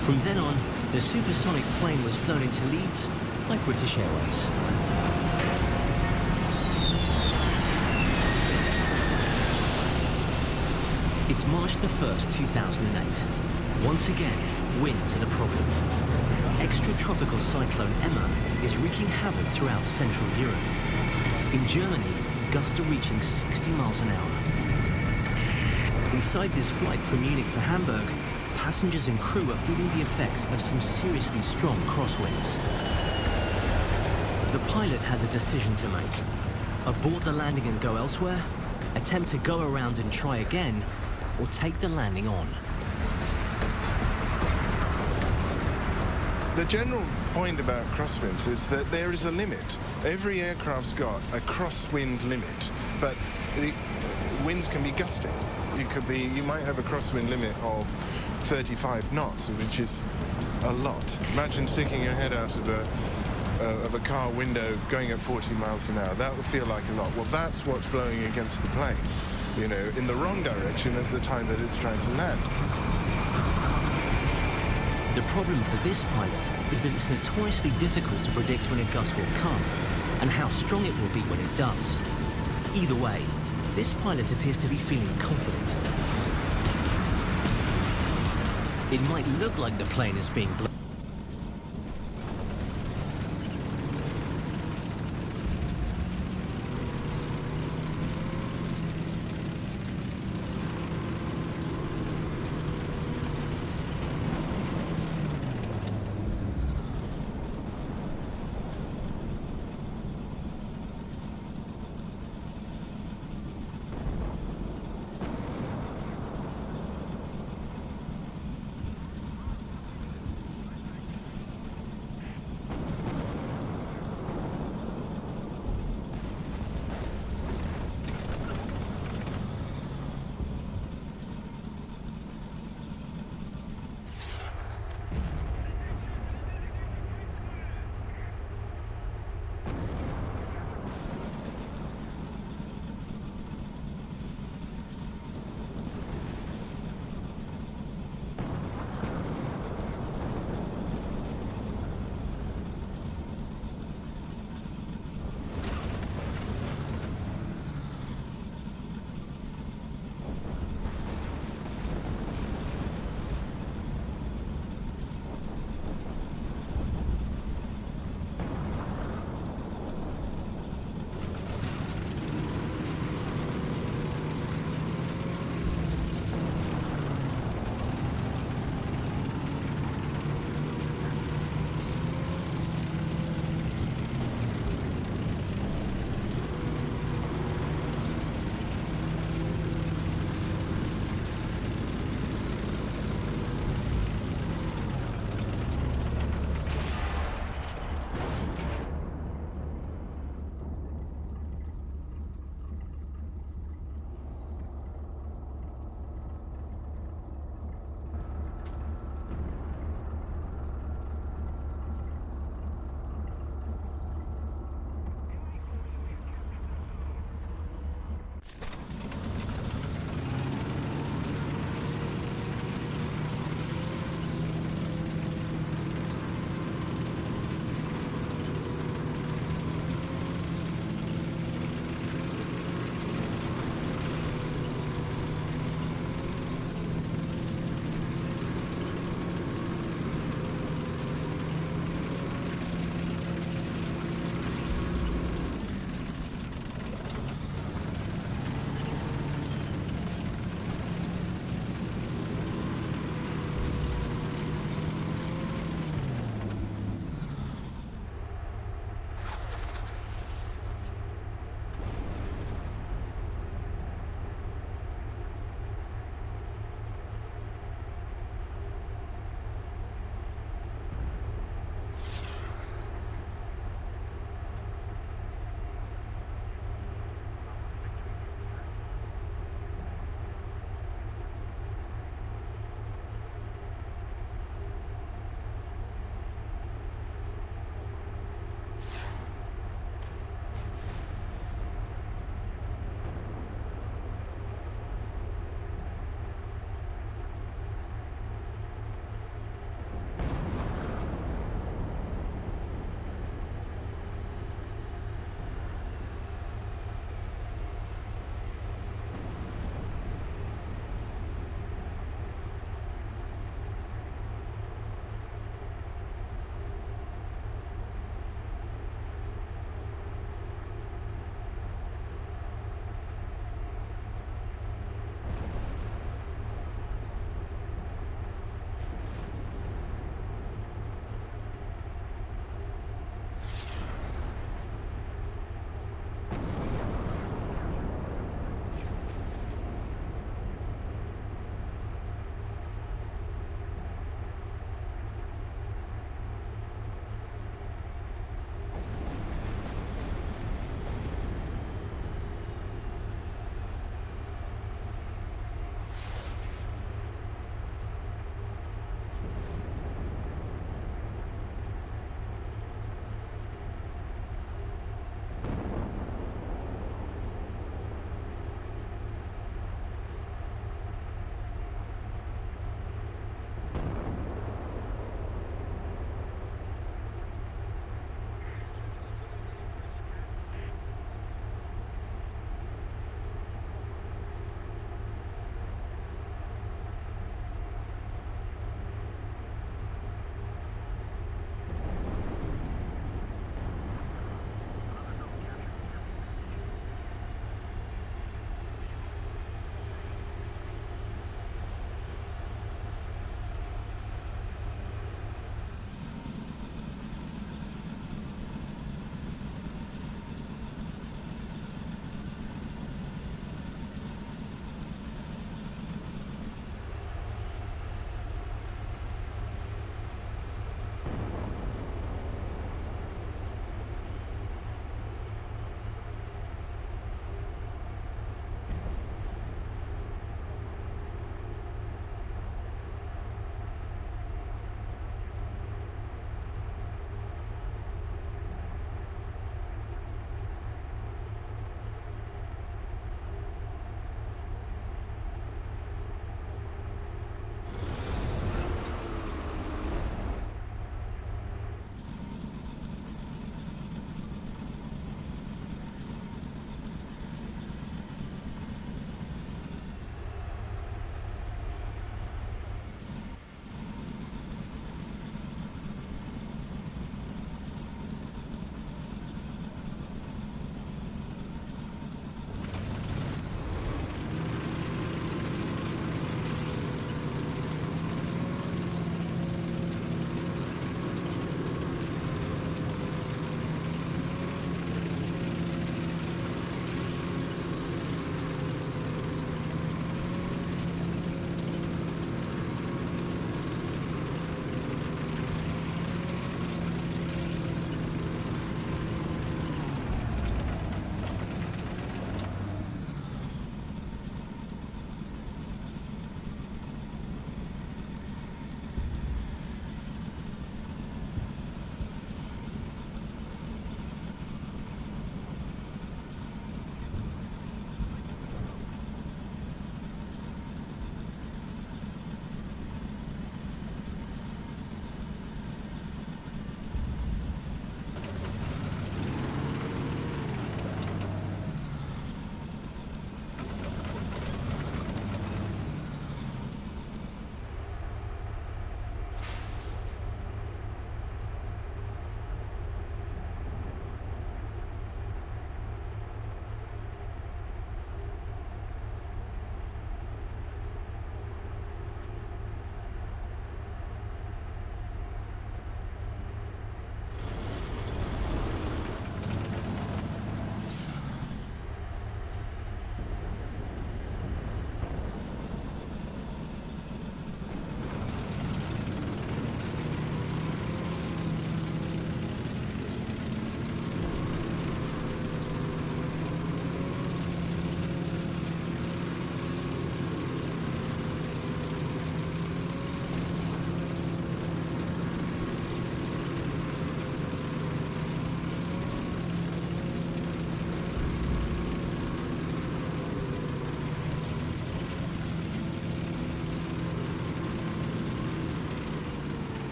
From then on, the supersonic plane was flown into Leeds by British Airways. It's March the 1st, 2008. Once again, winds are the problem. Extratropical cyclone Emma is wreaking havoc throughout Central Europe. In Germany, gusts are reaching 60 miles an hour. Inside this flight from Munich to Hamburg, passengers and crew are feeling the effects of some seriously strong crosswinds. The pilot has a decision to make. Abort the landing and go elsewhere, attempt to go around and try again, or take the landing on. The general point about crosswinds is that there is a limit. Every aircraft's got a crosswind limit, but the winds can be gusting. You might have a crosswind limit of 35 knots, which is a lot. Imagine sticking your head out of a car window going at 40 miles an hour. That would feel like a lot. Well, that's what's blowing against the plane, you know, in the wrong direction as the time that it's trying to land. The problem for this pilot is that it's notoriously difficult to predict when a gust will come and how strong it will be when it does. Either way, this pilot appears to be feeling confident. It might look like the plane is being blown.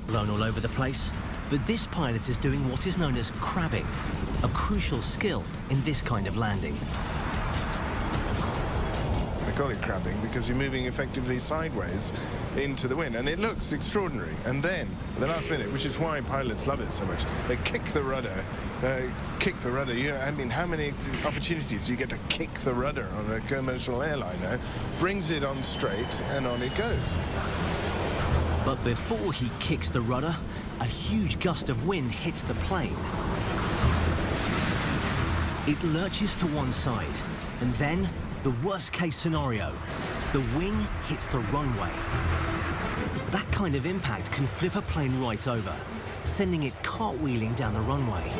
blown all over the place, but this pilot is doing what is known as crabbing, a crucial skill in this kind of landing. I call it crabbing because you're moving effectively sideways into the wind, and it looks extraordinary. And then, at the last minute, which is why pilots love it so much, they kick the rudder. I mean, how many opportunities do you get to kick the rudder on a commercial airliner? Brings it on straight, and on it goes. But before he kicks the rudder, a huge gust of wind hits the plane. It lurches to one side, and then the worst-case scenario, the wing hits the runway. That kind of impact can flip a plane right over, sending it cartwheeling down the runway.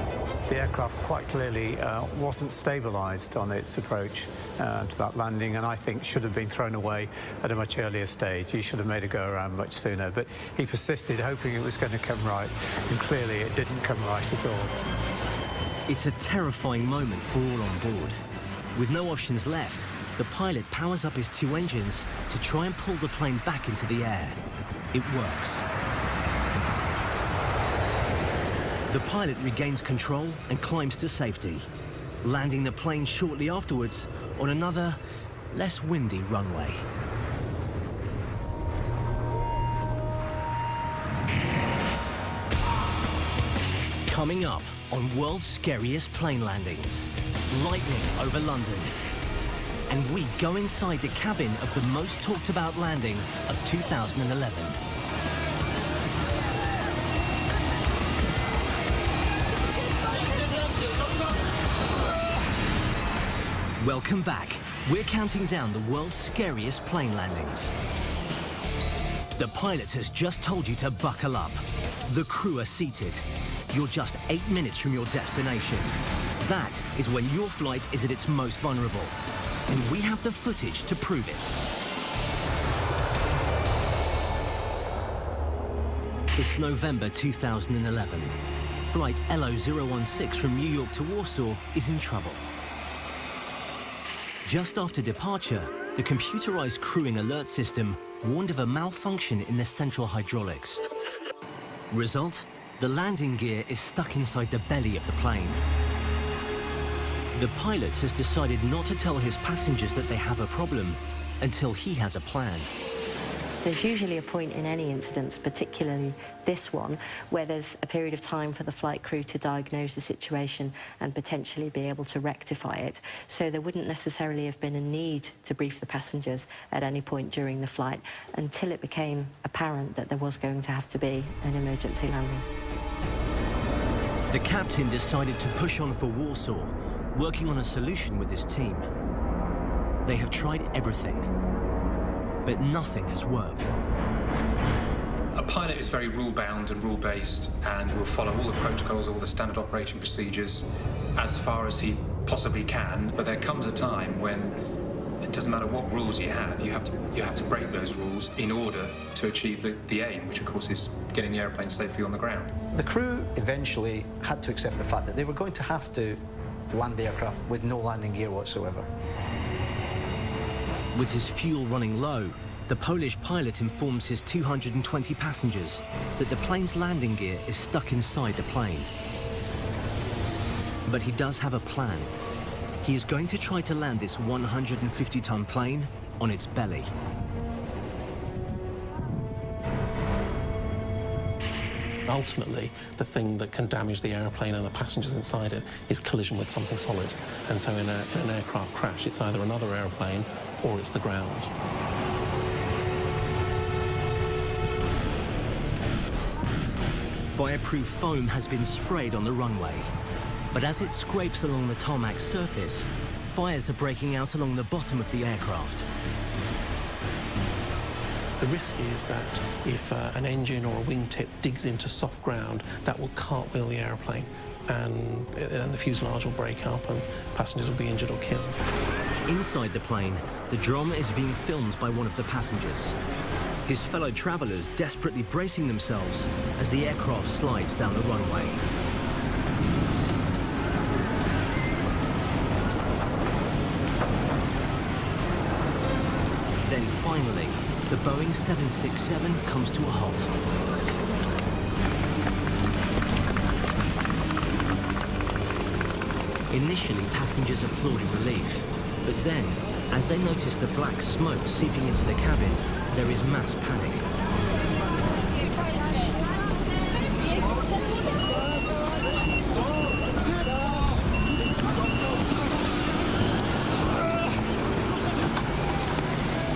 The aircraft quite clearly wasn't stabilised on its approach to that landing, and I think should have been thrown away at a much earlier stage. He should have made a go-around much sooner, but he persisted, hoping it was going to come right, and clearly it didn't come right at all. It's a terrifying moment for all on board. With no options left, the pilot powers up his two engines to try and pull the plane back into the air. It works. The pilot regains control and climbs to safety, landing the plane shortly afterwards on another, less windy runway. Coming up on World's Scariest Plane Landings, lightning over London. And we go inside the cabin of the most talked about landing of 2011. Welcome back. We're counting down the world's scariest plane landings. The pilot has just told you to buckle up. The crew are seated. You're just 8 minutes from your destination. That is when your flight is at its most vulnerable. And we have the footage to prove it. It's November 2011. Flight LO016 from New York to Warsaw is in trouble. Just after departure, the computerized crewing alert system warned of a malfunction in the central hydraulics. Result? The landing gear is stuck inside the belly of the plane. The pilot has decided not to tell his passengers that they have a problem until he has a plan. There's usually a point in any incident, particularly this one, where there's a period of time for the flight crew to diagnose the situation and potentially be able to rectify it. So there wouldn't necessarily have been a need to brief the passengers at any point during the flight until it became apparent that there was going to have to be an emergency landing. The captain decided to push on for Warsaw, working on a solution with his team. They have tried everything, but nothing has worked. A pilot is very rule-bound and rule-based and will follow all the protocols, all the standard operating procedures as far as he possibly can, but there comes a time when it doesn't matter what rules you have to break those rules in order to achieve the aim, which of course is getting the airplane safely on the ground. The crew eventually had to accept the fact that they were going to have to land the aircraft with no landing gear whatsoever. With his fuel running low, the Polish pilot informs his 220 passengers that the plane's landing gear is stuck inside the plane. But he does have a plan. He is going to try to land this 150-ton plane on its belly. Ultimately, the thing that can damage the airplane and the passengers inside it is collision with something solid. And so in an aircraft crash, it's either another airplane or it's the ground. Fireproof foam has been sprayed on the runway, but as it scrapes along the tarmac surface, fires are breaking out along the bottom of the aircraft. The risk is that if an engine or a wingtip digs into soft ground, that will cartwheel the airplane, and the fuselage will break up and passengers will be injured or killed. Inside the plane, the drama is being filmed by one of the passengers. His fellow travelers desperately bracing themselves as the aircraft slides down the runway. Then finally, the Boeing 767 comes to a halt. Initially, passengers applaud in relief, but then, as they notice the black smoke seeping into the cabin, there is mass panic.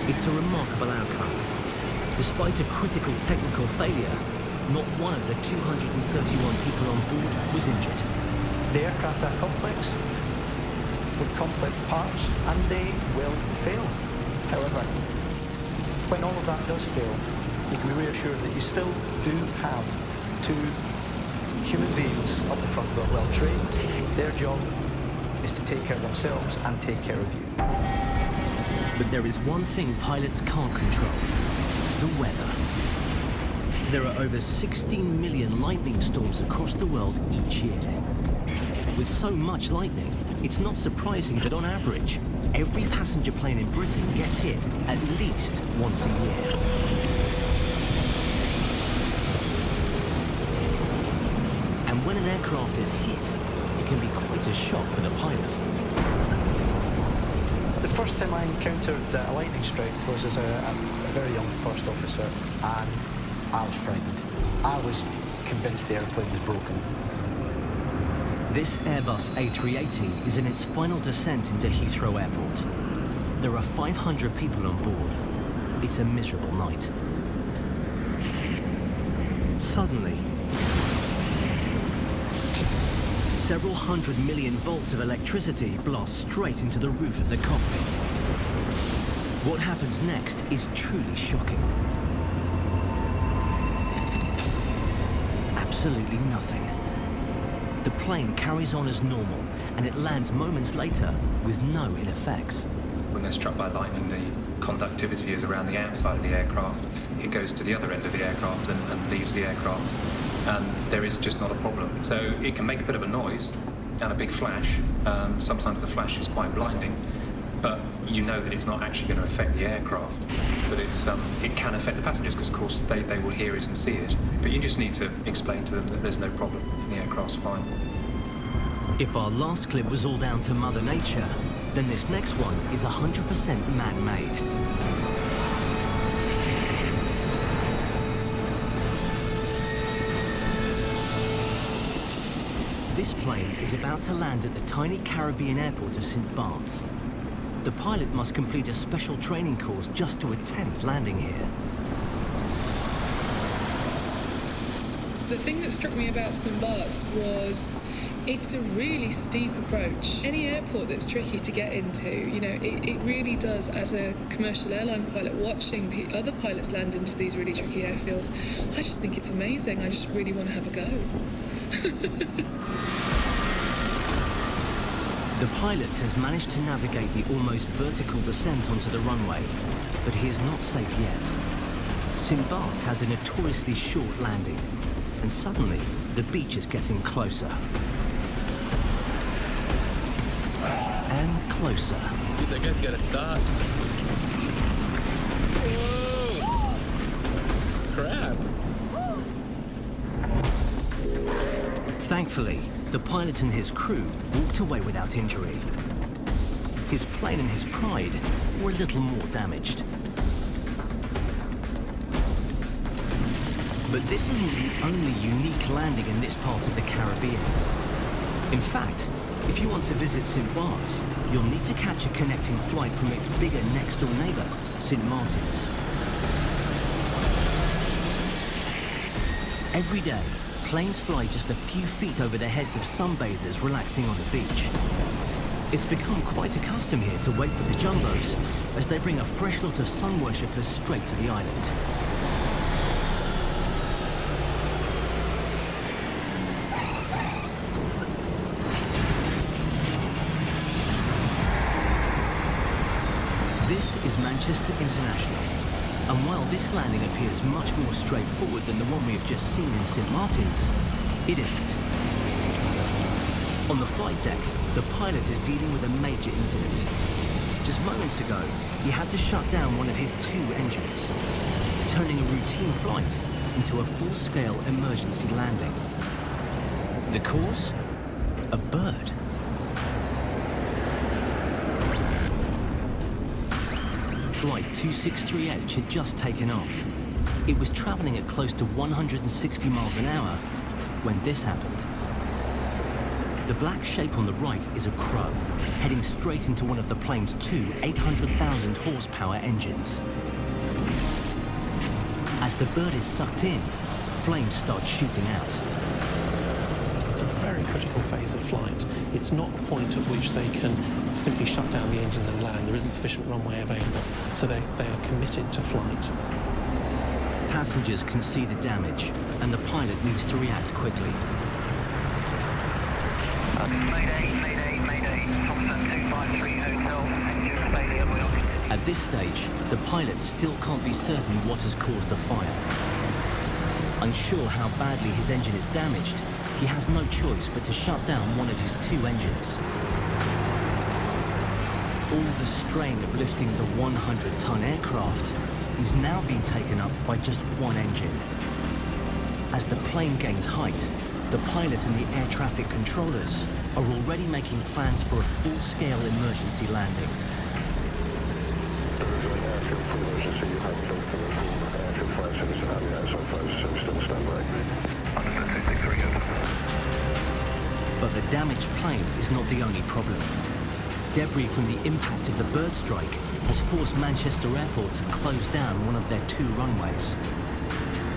It's a remarkable outcome. Despite a critical technical failure, not one of the 231 people on board was injured. The aircraft are complex, with complex parts, and they will fail. However, when all of that does fail, you can be reassured that you still do have two human beings up the front who are well trained. Their job is to take care of themselves and take care of you. But there is one thing pilots can't control: the weather. There are over 16 million lightning storms across the world each year. With so much lightning, it's not surprising that on average, every passenger plane in Britain gets hit at least once a year. And when an aircraft is hit, it can be quite a shock for the pilot. The first time I encountered a lightning strike was as a very young first officer, and I was frightened. I was convinced the airplane was broken. This Airbus A380 is in its final descent into Heathrow Airport. There are 500 people on board. It's a miserable night. Suddenly, several 100 million volts of electricity blast straight into the roof of the cockpit. What happens next is truly shocking. Absolutely nothing. The plane carries on as normal, and it lands moments later with no ill effects. When they're struck by lightning, the conductivity is around the outside of the aircraft. It goes to the other end of the aircraft and leaves the aircraft, and there is just not a problem. So it can make a bit of a noise and a big flash. Sometimes the flash is quite blinding, but you know that it's not actually going to affect the aircraft. But it can affect the passengers because, of course, they will hear it and see it. But you just need to explain to them that there's no problem and the aircraft's fine. If our last clip was all down to Mother Nature, then this next one is 100% man-made. This plane is about to land at the tiny Caribbean airport of St. Bart's. The pilot must complete a special training course just to attempt landing here. The thing that struck me about St. Bart's was it's a really steep approach. Any airport that's tricky to get into, you know, it really does, as a commercial airline pilot, watching other pilots land into these really tricky airfields, I just think it's amazing. I just really want to have a go. The pilot has managed to navigate the almost vertical descent onto the runway, but he is not safe yet. St. Bart's has a notoriously short landing, and suddenly the beach is getting closer. And closer. Dude, that guy's gotta stop. Whoa! Crap. Thankfully, the pilot and his crew walked away without injury. His plane and his pride were a little more damaged. But this isn't the only unique landing in this part of the Caribbean. In fact, if you want to visit St. Bart's, you'll need to catch a connecting flight from its bigger next-door neighbor, St. Martin's. Every day, planes fly just a few feet over the heads of sunbathers relaxing on the beach. It's become quite a custom here to wait for the jumbos as they bring a fresh lot of sun worshippers straight to the island. This is Manchester International, and while this landing appears much more straightforward than the one we have just seen in St. Martin's, it isn't. On the flight deck, the pilot is dealing with a major incident. Just moments ago, he had to shut down one of his two engines, turning a routine flight into a full-scale emergency landing. The cause? A bird. Flight 263H had just taken off. It was traveling at close to 160 miles an hour when this happened. The black shape on the right is a crow, heading straight into one of the plane's two 800,000 horsepower engines. As the bird is sucked in, flames start shooting out. It's a very critical phase of flight. It's not a point at which they can simply shut down the engines and land. There isn't sufficient runway available, so they are committed to flight. Passengers can see the damage, and the pilot needs to react quickly. Mayday, Thompson 253 Hotel, engine failure, we are... At this stage, the pilot still can't be certain what has caused the fire. Unsure how badly his engine is damaged, he has no choice but to shut down one of his two engines. All the strain of lifting the 100-ton aircraft is now being taken up by just one engine. As the plane gains height, the pilot and the air traffic controllers are already making plans for a full-scale emergency landing. But the damaged plane is not the only problem. Debris from the impact of the bird strike has forced Manchester Airport to close down one of their two runways.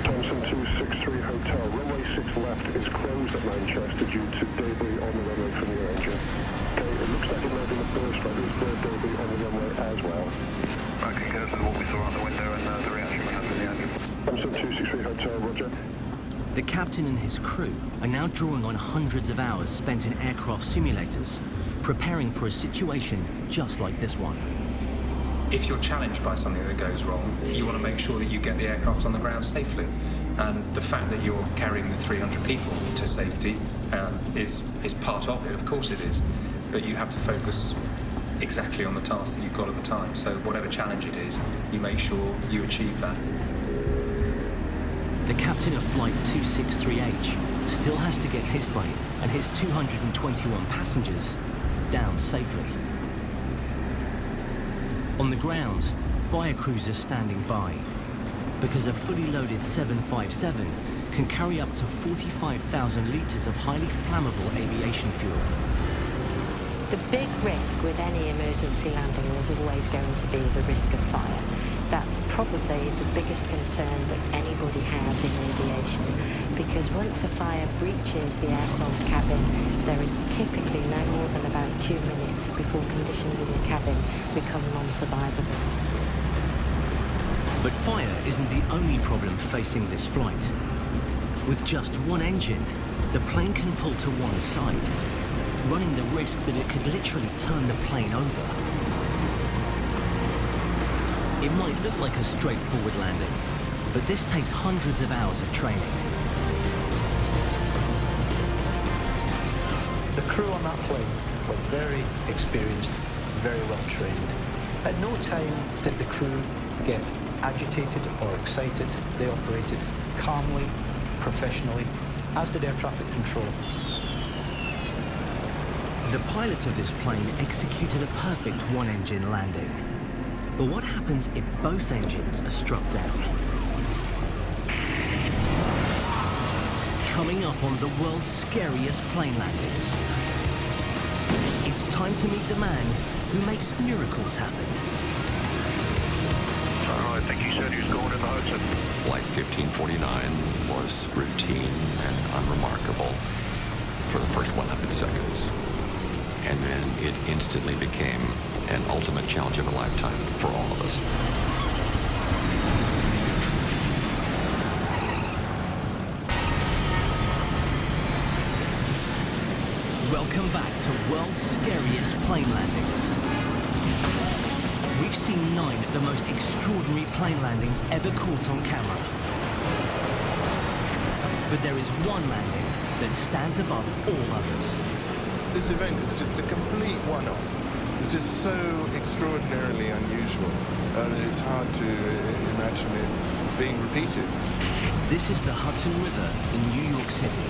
Thompson 263 Hotel, runway 6 left is closed at Manchester due to debris on the runway from your engine. Okay, it looks like it might be the bird strike, there's bird debris on the runway as well. I concur with what we saw out the window and the reaction we had from the engine. Thompson 263 Hotel, roger. The captain and his crew are now drawing on hundreds of hours spent in aircraft simulators, preparing for a situation just like this one. If you're challenged by something that goes wrong, you want to make sure that you get the aircraft on the ground safely. And the fact that you're carrying the 300 people to safety is part of it, of course it is. But you have to focus exactly on the task that you've got at the time. So whatever challenge it is, you make sure you achieve that. The captain of Flight 263H still has to get his plane and his 221 passengers down safely. On the ground, fire crews are standing by, because a fully loaded 757 can carry up to 45,000 litres of highly flammable aviation fuel. The big risk with any emergency landing is always going to be the risk of fire. That's probably the biggest concern that anybody has in aviation, because once a fire breaches the aircraft cabin, there are typically no more than about 2 minutes before conditions in the cabin become non-survivable. But fire isn't the only problem facing this flight. With just one engine, the plane can pull to one side, running the risk that it could literally turn the plane over. It might look like a straightforward landing, but this takes hundreds of hours of training. The crew on that plane were very experienced, very well trained. At no time did the crew get agitated or excited. They operated calmly, professionally, as did air traffic control. The pilot of this plane executed a perfect one-engine landing. But what happens if both engines are struck down? Coming up on the world's scariest plane landings, it's time to meet the man who makes miracles happen. I think he said he was going in the Hudson. Flight 1549 was routine and unremarkable for the first 100 seconds. And then it instantly became an ultimate challenge of a lifetime for all of us. Welcome back to World's Scariest Plane Landings. We've seen 9 of the most extraordinary plane landings ever caught on camera. But there is one landing that stands above all others. This event is just a complete one-off. It's just so extraordinarily unusual that it's hard to imagine it being repeated. This is the Hudson River in New York City.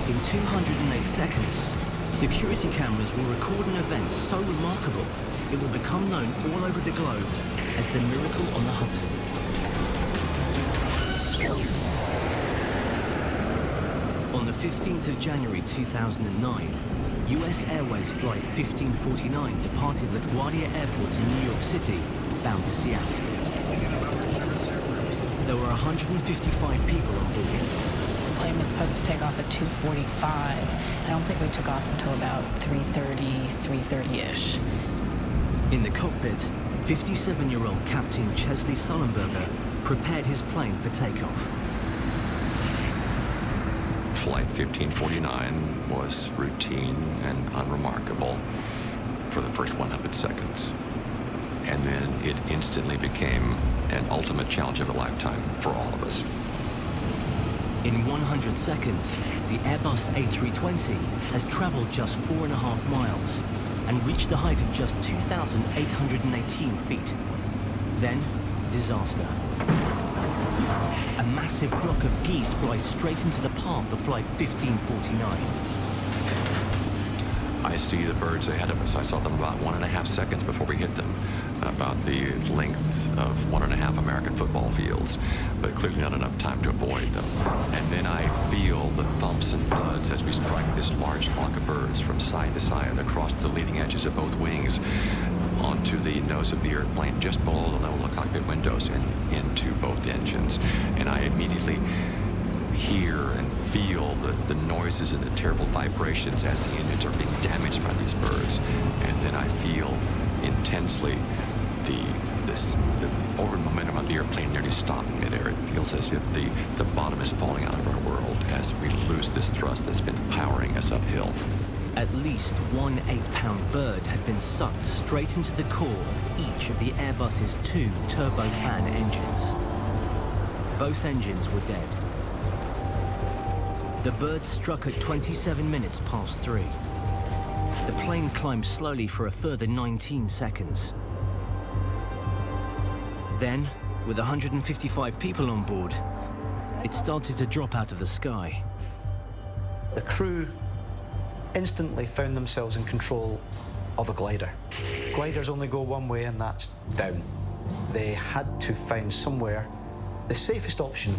In 208 seconds, security cameras will record an event so remarkable it will become known all over the globe as the Miracle on the Hudson. On the 15th of January 2009, US Airways Flight 1549 departed LaGuardia Airport in New York City, bound for Seattle. There were 155 people on board. The plane was supposed to take off at 2:45. I don't think we took off until about 3:30-ish. In the cockpit, 57-year-old Captain Chesley Sullenberger prepared his plane for takeoff. Flight 1549 was routine and unremarkable for the first 100 seconds. And then it instantly became an ultimate challenge of a lifetime for all of us. In 100 seconds, the Airbus A320 has traveled just 4.5 miles and reached a height of just 2,818 feet. Then, disaster. A massive flock of geese flies straight into the path of Flight 1549. I see the birds ahead of us. I saw them about 1.5 seconds before we hit them, about the length of 1.5 American football fields, but clearly not enough time to avoid them. And then I feel the thumps and thuds as we strike this large flock of birds from side to side across the leading edges of both wings onto the nose of the airplane just below the level of cockpit windows and into both engines. And I immediately hear and feel the noises and the terrible vibrations as the engines are being damaged by these birds. And then I feel intensely the forward momentum of the airplane nearly stopping midair. It feels as if the bottom is falling out of our world as we lose this thrust that's been powering us uphill. At least one 8-pound bird had been sucked straight into the core of each of the Airbus's 2 turbofan engines. Both engines were dead. The bird struck at 27 minutes past 3. The plane climbed slowly for a further 19 seconds. Then, with 155 people on board, it started to drop out of the sky. The crew instantly found themselves in control of a glider. Gliders only go one way, and that's down. They had to find somewhere. The safest option